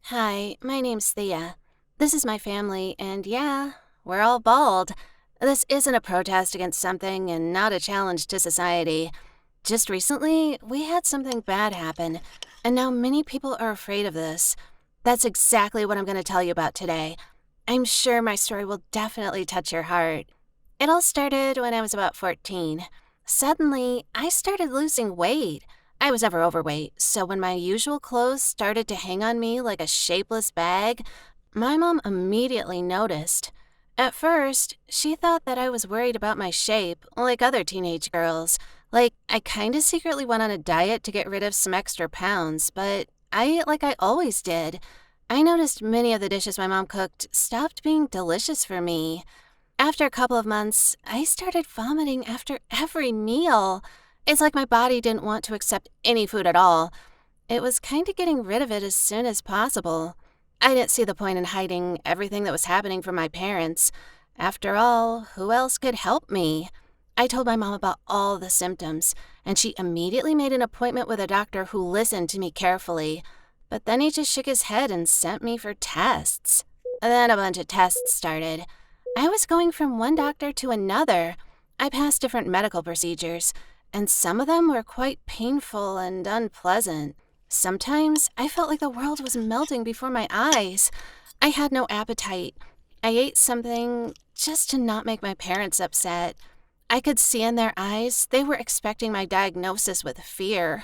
Hi, my name's Thea. This is my family, and yeah, we're all bald. This isn't a protest against something and not a challenge to society. Just recently, we had something bad happen, and now many people are afraid of this. That's exactly what I'm going to tell you about today. I'm sure my story will definitely touch your heart. It all started when I was about 14. Suddenly, I started losing weight. I was never overweight, so when my usual clothes started to hang on me like a shapeless bag, my mom immediately noticed. At first, she thought that I was worried about my shape, like other teenage girls. Like, I kinda secretly went on a diet to get rid of some extra pounds, but I ate like I always did. I noticed many of the dishes my mom cooked stopped being delicious for me. After a couple of months, I started vomiting after every meal. It's like my body didn't want to accept any food at all. It was kind of getting rid of it as soon as possible. I didn't see the point in hiding everything that was happening from my parents. After all, who else could help me? I told my mom about all the symptoms, and she immediately made an appointment with a doctor who listened to me carefully. But then he just shook his head and sent me for tests. Then a bunch of tests started. I was going from one doctor to another. I passed different medical procedures, and some of them were quite painful and unpleasant. Sometimes I felt like the world was melting before my eyes. I had no appetite. I ate something just to not make my parents upset. I could see in their eyes they were expecting my diagnosis with fear,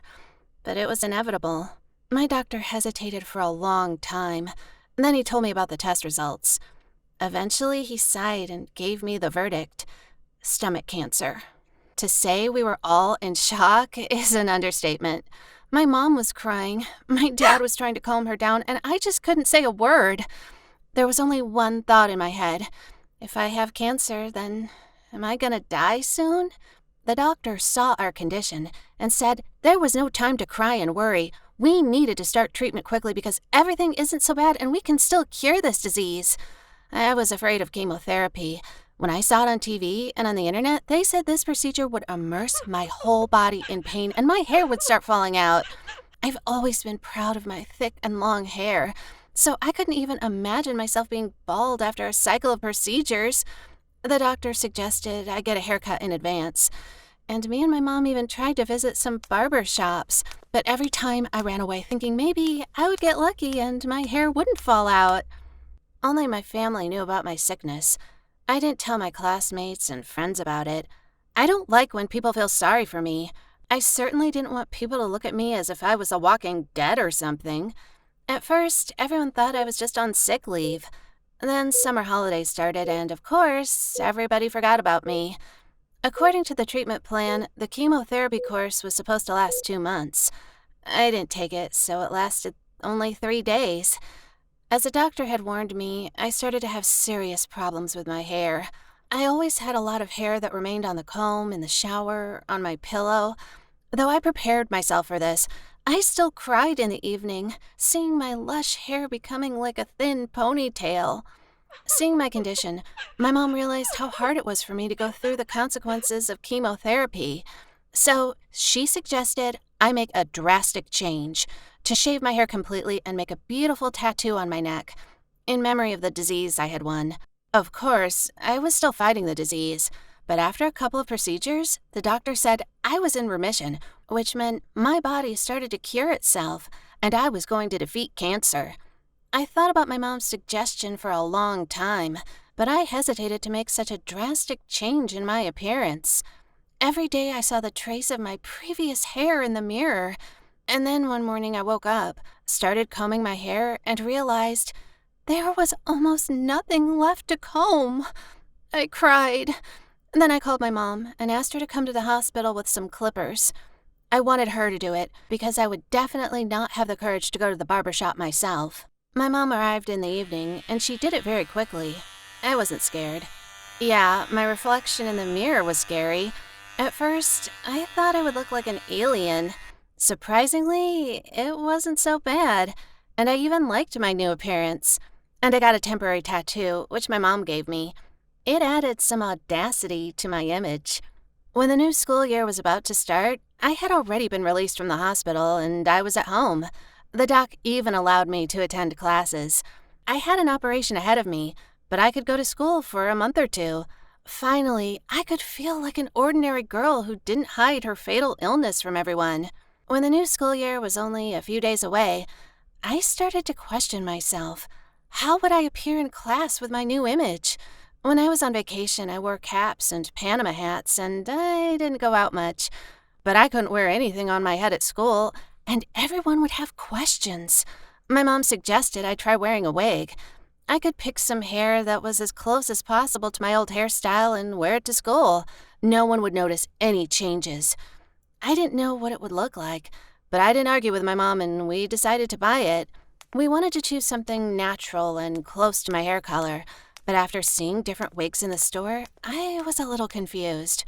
but it was inevitable. My doctor hesitated for a long time. Then he told me about the test results. Eventually, he sighed and gave me the verdict: stomach cancer. To say we were all in shock is an understatement. My mom was crying, my dad was trying to calm her down, and I just couldn't say a word. There was only one thought in my head. If I have cancer, then am I gonna die soon? The doctor saw our condition and said there was no time to cry and worry. We needed to start treatment quickly because everything isn't so bad and we can still cure this disease. I was afraid of chemotherapy. When I saw it on TV and on the internet, they said this procedure would immerse my whole body in pain and my hair would start falling out. I've always been proud of my thick and long hair, so I couldn't even imagine myself being bald after a cycle of procedures. The doctor suggested I get a haircut in advance, and me and my mom even tried to visit some barber shops, but every time I ran away thinking maybe I would get lucky and my hair wouldn't fall out. Only my family knew about my sickness. I didn't tell my classmates and friends about it. I don't like when people feel sorry for me. I certainly didn't want people to look at me as if I was a walking dead or something. At first, everyone thought I was just on sick leave. Then summer holidays started, and of course, everybody forgot about me. According to the treatment plan, the chemotherapy course was supposed to last 2 months. I didn't take it, so it lasted only 3 days. As a doctor had warned me, I started to have serious problems with my hair. I always had a lot of hair that remained on the comb, in the shower, on my pillow. Though I prepared myself for this, I still cried in the evening, seeing my lush hair becoming like a thin ponytail. Seeing my condition, my mom realized how hard it was for me to go through the consequences of chemotherapy. So she suggested I make a drastic change, to shave my hair completely and make a beautiful tattoo on my neck, in memory of the disease I had won. Of course, I was still fighting the disease, but after a couple of procedures, the doctor said I was in remission, which meant my body started to cure itself, and I was going to defeat cancer. I thought about my mom's suggestion for a long time, but I hesitated to make such a drastic change in my appearance. Every day I saw the trace of my previous hair in the mirror, and then one morning I woke up, started combing my hair, and realized there was almost nothing left to comb. I cried. Then I called my mom and asked her to come to the hospital with some clippers. I wanted her to do it because I would definitely not have the courage to go to the barber shop myself. My mom arrived in the evening, and she did it very quickly. I wasn't scared. Yeah, my reflection in the mirror was scary. At first, I thought I would look like an alien. Surprisingly, it wasn't so bad, and I even liked my new appearance. And I got a temporary tattoo, which my mom gave me. It added some audacity to my image. When the new school year was about to start, I had already been released from the hospital, and I was at home. The doc even allowed me to attend classes. I had an operation ahead of me, but I could go to school for a month or two. Finally, I could feel like an ordinary girl who didn't hide her fatal illness from everyone. When the new school year was only a few days away, I started to question myself. How would I appear in class with my new image? When I was on vacation, I wore caps and Panama hats, and I didn't go out much. But I couldn't wear anything on my head at school, and everyone would have questions. My mom suggested I try wearing a wig. I could pick some hair that was as close as possible to my old hairstyle and wear it to school. No one would notice any changes. I didn't know what it would look like, but I didn't argue with my mom and we decided to buy it. We wanted to choose something natural and close to my hair color, but after seeing different wigs in the store, I was a little confused.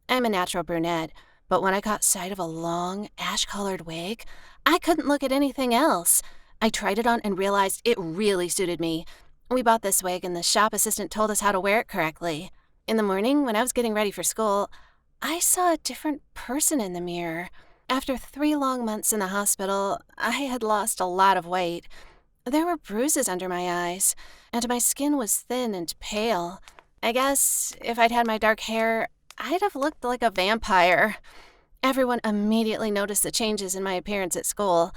I'm a natural brunette, but when I caught sight of a long, ash-colored wig, I couldn't look at anything else. I tried it on and realized it really suited me. We bought this wig and the shop assistant told us how to wear it correctly. In the morning, when I was getting ready for school, I saw a different person in the mirror. After 3 long months in the hospital, I had lost a lot of weight. There were bruises under my eyes, and my skin was thin and pale. I guess if I'd had my dark hair, I'd have looked like a vampire. Everyone immediately noticed the changes in my appearance at school.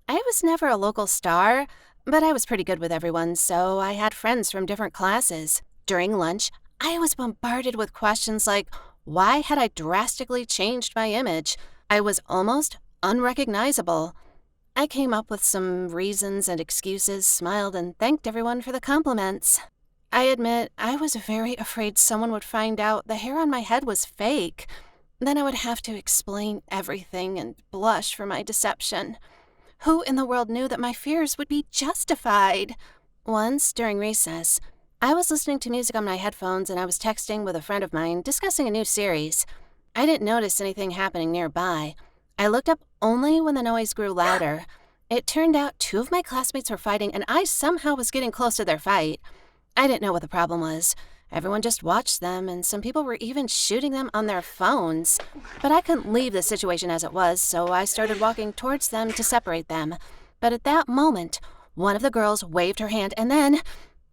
I was never a local star, but I was pretty good with everyone, so I had friends from different classes. During lunch, I was bombarded with questions like, why had I drastically changed my image? I was almost unrecognizable. I came up with some reasons and excuses, smiled, and thanked everyone for the compliments. I admit I was very afraid someone would find out the hair on my head was fake. Then I would have to explain everything and blush for my deception. Who in the world knew that my fears would be justified? Once, during recess, I was listening to music on my headphones and I was texting with a friend of mine discussing a new series. I didn't notice anything happening nearby. I looked up only when the noise grew louder. It turned out 2 of my classmates were fighting and I somehow was getting close to their fight. I didn't know what the problem was. Everyone just watched them, and some people were even shooting them on their phones. But I couldn't leave the situation as it was, so I started walking towards them to separate them. But at that moment, one of the girls waved her hand, and then,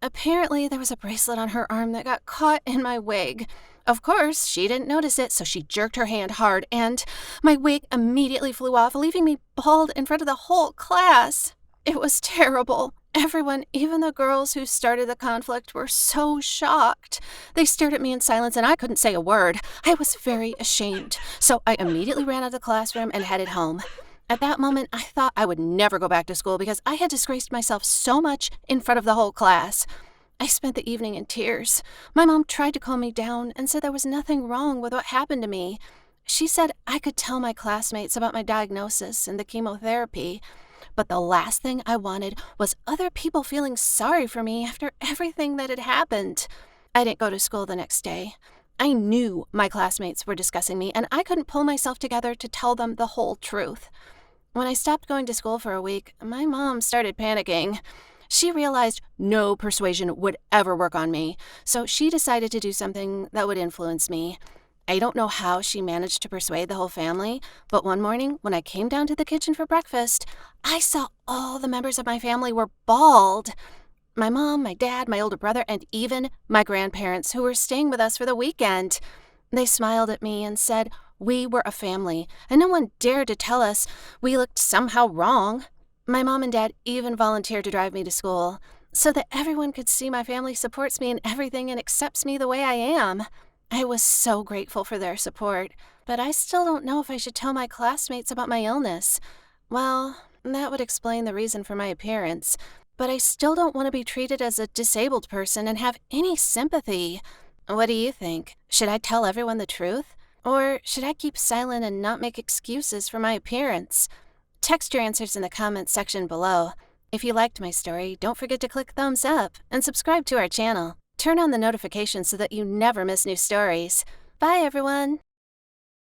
apparently there was a bracelet on her arm that got caught in my wig. Of course, she didn't notice it, so she jerked her hand hard, and my wig immediately flew off, leaving me bald in front of the whole class. It was terrible. Everyone, even the girls who started the conflict, were so shocked. They stared at me in silence and I couldn't say a word. I was very ashamed, so I immediately ran out of the classroom and headed home. At that moment, I thought I would never go back to school because I had disgraced myself so much in front of the whole class. I spent the evening in tears. My mom tried to calm me down and said there was nothing wrong with what happened to me. She said I could tell my classmates about my diagnosis and the chemotherapy. But the last thing I wanted was other people feeling sorry for me after everything that had happened. I didn't go to school the next day. I knew my classmates were discussing me, and I couldn't pull myself together to tell them the whole truth. When I stopped going to school for a week, my mom started panicking. She realized no persuasion would ever work on me, so she decided to do something that would influence me. I don't know how she managed to persuade the whole family, but one morning when I came down to the kitchen for breakfast, I saw all the members of my family were bald. My mom, my dad, my older brother, and even my grandparents who were staying with us for the weekend. They smiled at me and said we were a family, and no one dared to tell us we looked somehow wrong. My mom and dad even volunteered to drive me to school, so that everyone could see my family supports me in everything and accepts me the way I am. I was so grateful for their support, but I still don't know if I should tell my classmates about my illness. Well, that would explain the reason for my appearance, but I still don't want to be treated as a disabled person and have any sympathy. What do you think? Should I tell everyone the truth? Or should I keep silent and not make excuses for my appearance? Text your answers in the comments section below. If you liked my story, don't forget to click thumbs up and subscribe to our channel. Turn on the notifications so that you never miss new stories. Bye, everyone!